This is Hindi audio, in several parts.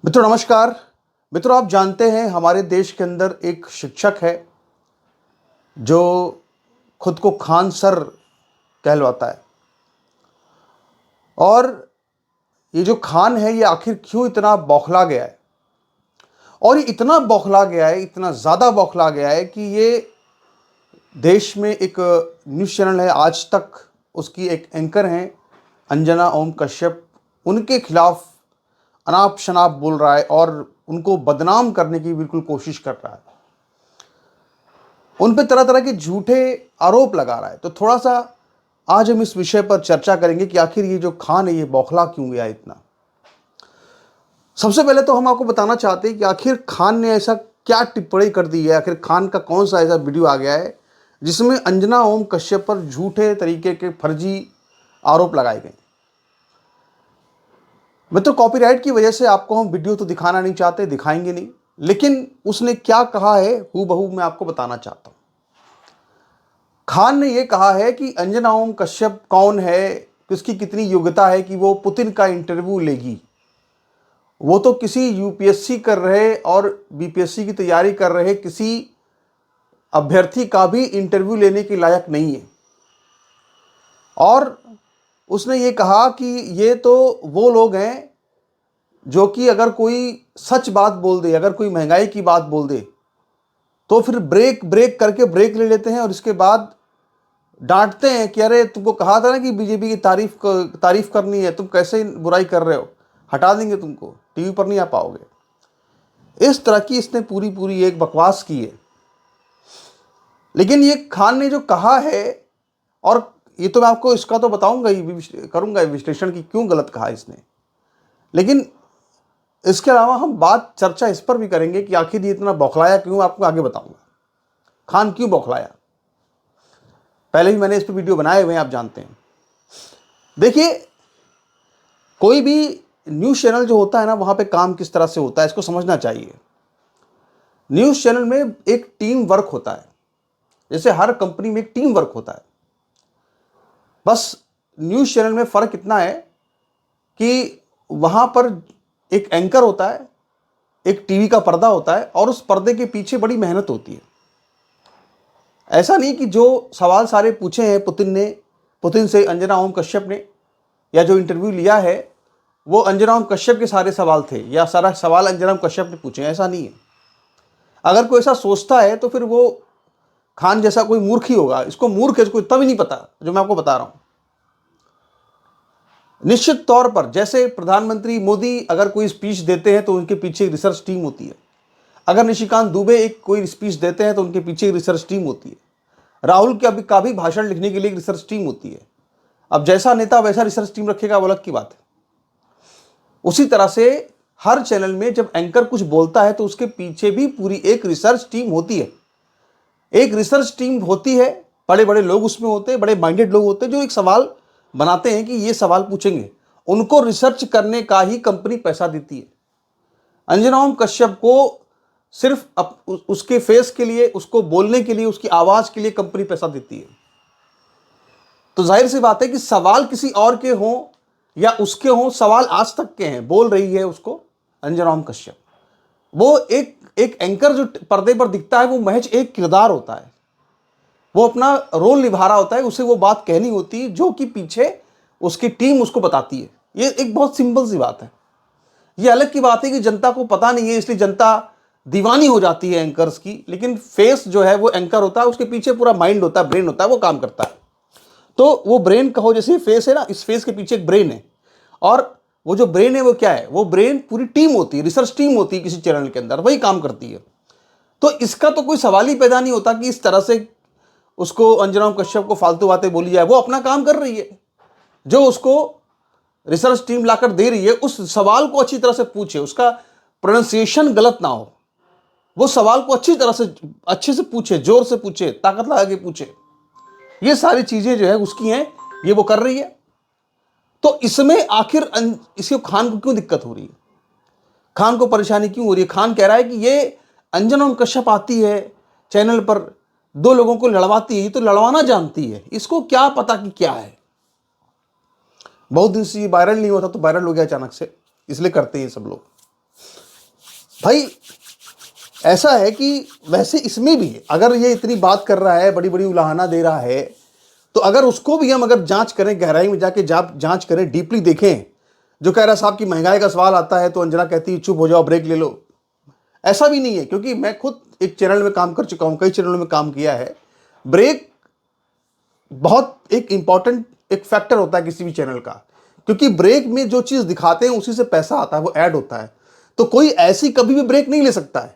मित्रों नमस्कार। मित्रों, आप जानते हैं हमारे देश के अंदर एक शिक्षक है जो खुद को खान सर कहलवाता है। और ये जो खान है ये आखिर क्यों इतना बौखला गया है, और ये इतना बौखला गया है, इतना ज़्यादा बौखला गया है कि ये देश में एक न्यूज़ चैनल है आज तक, उसकी एक एंकर हैं अंजना ओम कश्यप, उनके खिलाफ अनाप शनाप बोल रहा है और उनको बदनाम करने की बिल्कुल कोशिश कर रहा है। उन पे तरह तरह के झूठे आरोप लगा रहा है। तो थोड़ा सा आज हम इस विषय पर चर्चा करेंगे कि आखिर ये जो खान है ये बौखला क्यों गया इतना। सबसे पहले तो हम आपको बताना चाहते हैं कि आखिर खान ने ऐसा क्या टिप्पणी कर दी है, आखिर खान का कौन सा ऐसा वीडियो आ गया है जिसमें अंजना ओम कश्यप पर झूठे तरीके के फर्जी आरोप लगाए गए। मित्रों, कॉपीराइट की वजह से आपको हम वीडियो तो दिखाना नहीं चाहते, दिखाएंगे नहीं, लेकिन उसने क्या कहा है हूबहू मैं आपको बताना चाहता हूं। खान ने यह कहा है कि अंजना ओम कश्यप कौन है, किसकी कितनी योग्यता है कि वो पुतिन का इंटरव्यू लेगी। वो तो किसी यूपीएससी कर रहे और बीपीएससी की तैयारी कर रहे किसी अभ्यर्थी का भी इंटरव्यू लेने के लायक नहीं है। और उसने ये कहा कि ये तो वो लोग हैं जो कि अगर कोई सच बात बोल दे, अगर कोई महंगाई की बात बोल दे तो फिर ब्रेक ब्रेक करके ब्रेक ले लेते हैं और इसके बाद डांटते हैं कि अरे तुमको कहा था ना कि बीजेपी की तारीफ करनी है, तुम कैसे बुराई कर रहे हो, हटा देंगे तुमको, टीवी पर नहीं आ पाओगे। इस तरह की इसने पूरी पूरी एक बकवास की है। लेकिन ये खान ने जो कहा है, और ये तो मैं आपको इसका तो बताऊंगा ही, करूंगा विश्लेषण की क्यों गलत कहा इसने, लेकिन इसके अलावा हम बात चर्चा इस पर भी करेंगे कि आखिर ये इतना बौखलाया क्यों, आपको आगे बताऊंगा खान क्यों बौखलाया। पहले भी मैंने इस पर वीडियो बनाए हुए हैं, आप जानते हैं। देखिए, कोई भी न्यूज़ चैनल जो होता है ना, वहां पे काम किस तरह से होता है इसको समझना चाहिए। न्यूज़ चैनल में एक टीम वर्क होता है, जैसे हर कंपनी में एक टीम वर्क होता है। बस न्यूज़ चैनल में फ़र्क इतना है कि वहां पर एक एंकर होता है, एक टीवी का पर्दा होता है और उस पर्दे के पीछे बड़ी मेहनत होती है। ऐसा नहीं कि जो सवाल सारे पूछे हैं पुतिन से अंजना ओम कश्यप ने, या जो इंटरव्यू लिया है वो अंजना ओम कश्यप के सारे सवाल थे या सारा सवाल अंजना ओम कश्यप ने पूछे, ऐसा नहीं है। अगर कोई ऐसा सोचता है तो फिर वो खान जैसा कोई मूर्ख ही होगा। इसको मूर्ख है, इसको इतना भी नहीं पता जो मैं आपको बता रहा हूं। निश्चित तौर पर जैसे प्रधानमंत्री मोदी अगर कोई स्पीच देते हैं तो उनके पीछे एक रिसर्च टीम होती है। अगर निशिकांत दुबे एक कोई स्पीच देते हैं तो उनके पीछे एक रिसर्च टीम होती है। राहुल का भी भाषण लिखने के लिए एक रिसर्च टीम होती है। अब जैसा नेता वैसा रिसर्च टीम रखेगा, वो अलग की बात है। उसी तरह से हर चैनल में जब एंकर कुछ बोलता है तो उसके पीछे भी पूरी एक रिसर्च टीम होती है। एक रिसर्च टीम होती है, बड़े बड़े लोग उसमें होते हैं, बड़े माइंडेड लोग होते हैं जो एक सवाल बनाते हैं कि ये सवाल पूछेंगे। उनको रिसर्च करने का ही कंपनी पैसा देती है। अंजना ओम कश्यप को सिर्फ उसके फेस के लिए, उसको बोलने के लिए, उसकी आवाज के लिए कंपनी पैसा देती है। तो जाहिर सी बात है कि सवाल किसी और के हों या उसके हों, सवाल आज तक के हैं। बोल रही है उसको अंजना ओम कश्यप। वो एक एंकर जो पर्दे पर दिखता है वो महज एक किरदार होता है, वो अपना रोल निभा रहा होता है। उसे वो बात कहनी होती है जो कि पीछे उसकी टीम उसको बताती है। ये एक बहुत सिंपल सी बात है। ये अलग की बात है कि जनता को पता नहीं है, इसलिए जनता दीवानी हो जाती है एंकर्स की। लेकिन फेस जो है वो एंकर होता है, उसके पीछे पूरा माइंड होता है, ब्रेन होता है, वो काम करता है। तो वो ब्रेन कहो, जैसे फेस है ना, इस फेस के पीछे एक ब्रेन है। और वो जो ब्रेन है वो क्या है, वो ब्रेन पूरी टीम होती है, रिसर्च टीम होती है किसी चैनल के अंदर, वही काम करती है। तो इसका तो कोई सवाल ही पैदा नहीं होता कि इस तरह से उसको अंजना ओम कश्यप को फालतू बातें बोली जाए। वो अपना काम कर रही है, जो उसको रिसर्च टीम लाकर दे रही है उस सवाल को अच्छी तरह से पूछे, उसका प्रोनाउंसिएशन गलत ना हो, वो सवाल को अच्छे से पूछे, जोर से पूछे, ताकत लगा के पूछे। ये सारी चीजें जो है उसकी हैं, ये वो कर रही है। तो इसमें आखिर इसको खान को क्यों दिक्कत हो रही है, खान को परेशानी क्यों हो रही है? खान कह रहा है कि ये अंजना ओम कश्यप आती है चैनल पर, दो लोगों को लड़वाती है, तो लड़वाना जानती है, इसको क्या पता कि क्या है। बहुत दिन से ये वायरल नहीं हुआ था, तो वायरल हो गया अचानक से, इसलिए करते हैं सब लोग। भाई ऐसा है कि वैसे इसमें भी अगर ये इतनी बात कर रहा है, बड़ी बड़ी उलाहना दे रहा है, तो अगर उसको भी हम अगर जांच करें, गहराई में जाके जांच करें, डीपली देखें, जो कह रहा साहब कि महंगाई का सवाल आता है तो अंजना कहती है चुप हो जाओ, ब्रेक ले लो, ऐसा भी नहीं है। क्योंकि मैं खुद एक चैनल में काम कर चुका हूं, कई चैनलों में काम किया है। ब्रेक बहुत एक इंपॉर्टेंट एक फैक्टर होता है किसी भी चैनल का, क्योंकि ब्रेक में जो चीज दिखाते हैं उसी से पैसा आता है, वो ऐड होता है। तो कोई ऐसी कभी भी ब्रेक नहीं ले सकता है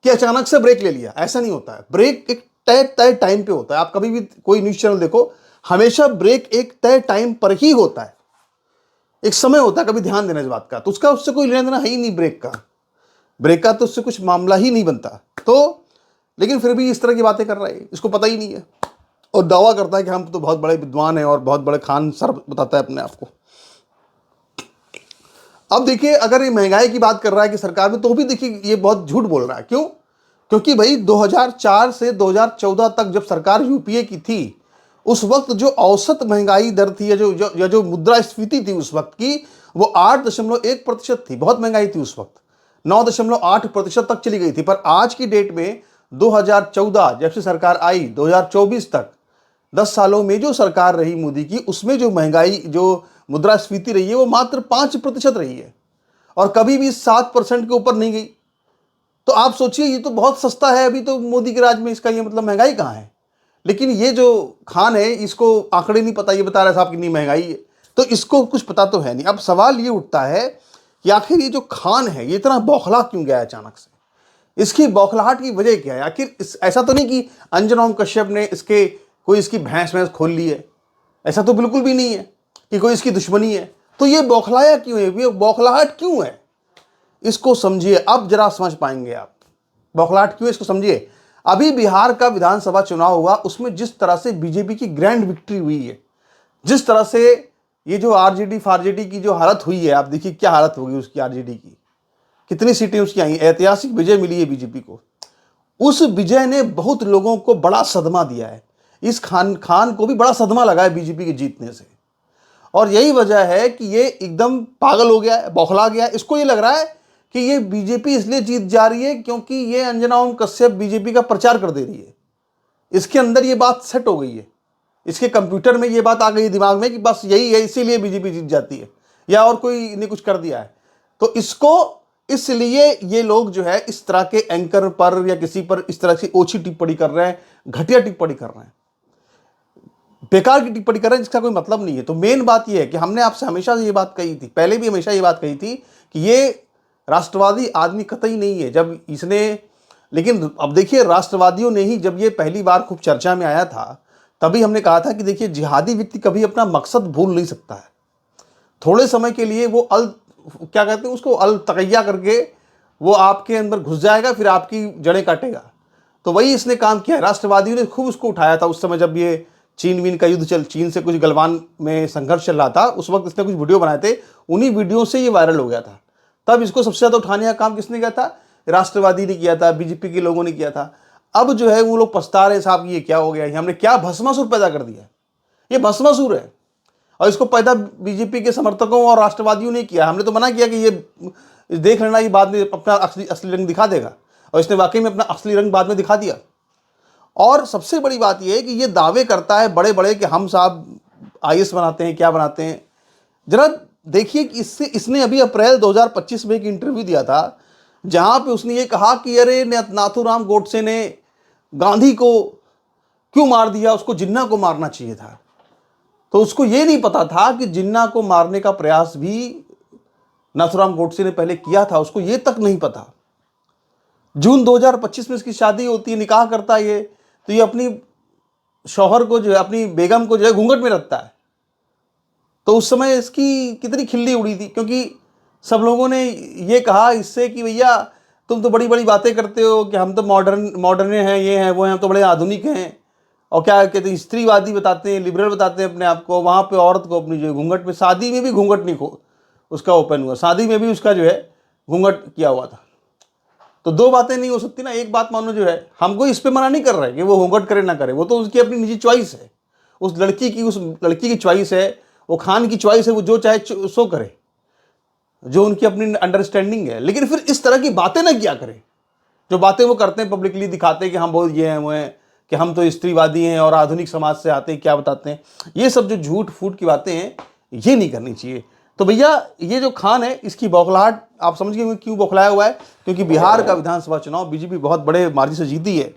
कि अचानक से ब्रेक ले लिया, ऐसा नहीं होता है। ब्रेक एक तय तय टाइम पे होता है। आप कभी भी कोई न्यूज चैनल देखो, हमेशा ब्रेक एक तय टाइम पर ही होता है, एक समय होता है, कभी ध्यान देना इस बात का। तो उसका उससे कोई लेना देना है ही नहीं, ब्रेक का तो उससे कुछ मामला ही नहीं बनता। तो लेकिन फिर भी इस तरह की बातें कर रहा है, इसको पता ही नहीं है, और दावा करता है कि हम तो बहुत बड़े विद्वान हैं और बहुत बड़े खान सर बताता है अपने आप को। अब देखिए, अगर ये महंगाई की बात कर रहा है कि सरकार में, तो भी देखिए ये बहुत झूठ बोल रहा है। क्यों? क्योंकि भाई 2004 से 2014 तक जब सरकार यूपीए की थी, उस वक्त जो औसत महंगाई दर थी या जो मुद्रास्फीति थी उस वक्त की, वो 8.1% थी। बहुत महंगाई थी उस वक्त, 9.8% तक चली गई थी। पर आज की डेट में 2014 जब से सरकार आई, 2024 तक 10 सालों में जो सरकार रही मोदी की, उसमें जो महंगाई, जो मुद्रास्फीति रही है, वो मात्र 5% रही है, और कभी भी 7% के ऊपर नहीं गई। तो आप सोचिए, ये तो बहुत सस्ता है अभी तो मोदी के राज में, इसका ये मतलब महंगाई कहाँ है? लेकिन ये जो खान है, इसको आंकड़े नहीं पता, ये बता रहा है साहब कितनी महंगाई है, तो इसको कुछ पता तो है नहीं। अब सवाल ये उठता है कि आखिर ये जो खान है, ये इतना बौखला क्यों गया अचानक से? इसकी बौखलाहट की वजह क्या है? आखिर ऐसा तो नहीं कि अंजना ओम कश्यप ने इसकी भैंस भैंस खोल ली है, ऐसा तो बिल्कुल भी नहीं है कि कोई इसकी दुश्मनी है। तो ये बौखलाया क्यों है, ये बौखलाहट क्यों है? इसको समझिए, अब जरा समझ पाएंगे आप बौखलाहट क्यों है, इसको समझिए। अभी बिहार का विधानसभा चुनाव हुआ, उसमें जिस तरह से बीजेपी की ग्रैंड विक्ट्री हुई है, जिस तरह से ये जो आरजेडी फारजेडी की जो हालत हुई है, आप देखिए क्या हालत होगी उसकी, आरजेडी की कितनी सीटें उसकी आई, ऐतिहासिक विजय मिली है बीजेपी को। उस विजय ने बहुत लोगों को बड़ा सदमा दिया है। इस खान को भी बड़ा सदमा लगा है बीजेपी के जीतने से, और यही वजह है कि ये एकदम पागल हो गया है, बौखला गया है। इसको ये लग रहा है कि ये बीजेपी इसलिए जीत जा रही है क्योंकि ये अंजना ओम कश्यप बीजेपी का प्रचार कर दे रही है। इसके अंदर ये बात सेट हो गई है, इसके कंप्यूटर में ये बात आ गई दिमाग में कि बस यही है, इसीलिए बीजेपी जीत जाती है, या और कोई ने कुछ कर दिया है। तो इसको इसलिए ये लोग जो है इस तरह के एंकर पर या किसी पर इस तरह से ओछी टिप्पणी कर रहे हैं, घटिया टिप्पणी कर रहे हैं, बेकार की टिप्पणी कर रहे हैं जिसका कोई मतलब नहीं है। तो मेन बात यह है कि हमने आपसे हमेशा ये बात कही थी, पहले भी हमेशा ये बात कही थी कि ये राष्ट्रवादी आदमी कतई नहीं है। जब इसने, लेकिन अब देखिए, राष्ट्रवादियों ने ही, जब ये पहली बार खूब चर्चा में आया था, तभी हमने कहा था कि देखिए, जिहादी व्यक्ति कभी अपना मकसद भूल नहीं सकता है। थोड़े समय के लिए वो क्या कहते हैं उसको, अल तकैया करके वो आपके अंदर घुस जाएगा, फिर आपकी जड़ें काटेगा। तो वही इसने काम किया है। राष्ट्रवादियों ने खूब उसको उठाया था उस समय, जब ये चीन का युद्ध चीन से कुछ गलवान में संघर्ष चल रहा था, उस वक्त इसने कुछ वीडियो बनाए थे, उन्हीं वीडियो से ये वायरल हो गया था। तब इसको सबसे ज़्यादा उठाने का काम किसने किया था? राष्ट्रवादी ने किया था, बीजेपी के लोगों ने किया था। अब जो है वो लोग पछता रहे, साहब ये क्या हो गया, हमने क्या भस्मासुर पैदा कर दिया। ये भस्मासुर है, और इसको पैदा बीजेपी के समर्थकों और राष्ट्रवादियों ने किया। हमने तो मना किया कि ये देख लेना, ये बाद में अपना असली रंग दिखा देगा, और इसने वाकई में अपना असली रंग बाद में दिखा दिया। और सबसे बड़ी बात यह है कि ये दावे करता है बड़े बड़े कि हम साहब आईएएस बनाते हैं, क्या बनाते हैं। जरा देखिए कि इसने अभी अप्रैल 2025 में एक इंटरव्यू दिया था, जहां पे उसने ये कहा कि अरे नाथूराम गोडसे ने गांधी को क्यों मार दिया, उसको जिन्ना को मारना चाहिए था। तो उसको ये नहीं पता था कि जिन्ना को मारने का प्रयास भी नाथूराम गोडसे ने पहले किया था, उसको ये तक नहीं पता। जून 2025 में इसकी शादी होती है, निकाह करता है ये, तो ये अपनी शौहर को जो है, अपनी बेगम को जो है घूंघट में रखता है। तो उस समय इसकी कितनी खिल्ली उड़ी थी, क्योंकि सब लोगों ने ये कहा इससे कि भैया तुम तो बड़ी बड़ी बातें करते हो कि हम तो मॉडर्न हैं, ये हैं वो हैं, हम तो बड़े आधुनिक हैं, और क्या कहते हैं, स्त्रीवादी बताते हैं, लिबरल बताते हैं अपने आप को। वहाँ पे औरत को अपनी जो घूंघट में, शादी में भी घूंघट नहीं उसका ओपन हुआ, शादी में भी उसका जो है घूंघट किया हुआ था। तो दो बातें नहीं हो सकती ना। एक बात मानो जो है, हमको इस पे मना नहीं कर रहा है कि वो घूंघट करे ना करे, वो तो उसकी अपनी निजी चॉइस है, उस लड़की की चॉइस है, वो खान की चॉइस है, वो जो चाहे सो करे। जो उनकी अपनी अंडरस्टैंडिंग है, लेकिन फिर इस तरह की बातें ना किया करें। जो बातें वो करते हैं पब्लिकली दिखाते हैं कि हम बहुत ये हैं वो हैं, कि हम तो स्त्रीवादी हैं और आधुनिक समाज से आते हैं, क्या बताते हैं, ये सब जो झूठ फूट की बातें हैं ये नहीं करनी चाहिए। तो भैया ये जो खान है इसकी बौखलाहट आप समझ गए क्यों बौखलाया हुआ है, क्योंकि बिहार का विधानसभा चुनाव बीजेपी बहुत बड़े मार्जिन से जीती है,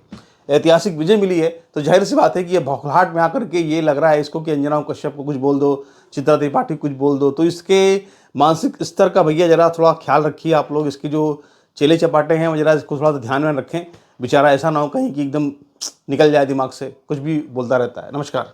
ऐतिहासिक विजय मिली है। तो जाहिर सी बात है कि ये बौखलाहट में आकर के ये लग रहा है इसको कि अंजना कश्यप को कुछ बोल दो, चित्रा त्रिपाठी को कुछ बोल दो। तो इसके मानसिक स्तर का भैया जरा थोड़ा ख्याल रखिए आप लोग। इसके जो चेले चपाटे हैं वो जरा इसको थोड़ा सा ध्यान में रखें, बेचारा ऐसा ना हो कहीं कि एकदम निकल जाए दिमाग से, कुछ भी बोलता रहता है। नमस्कार।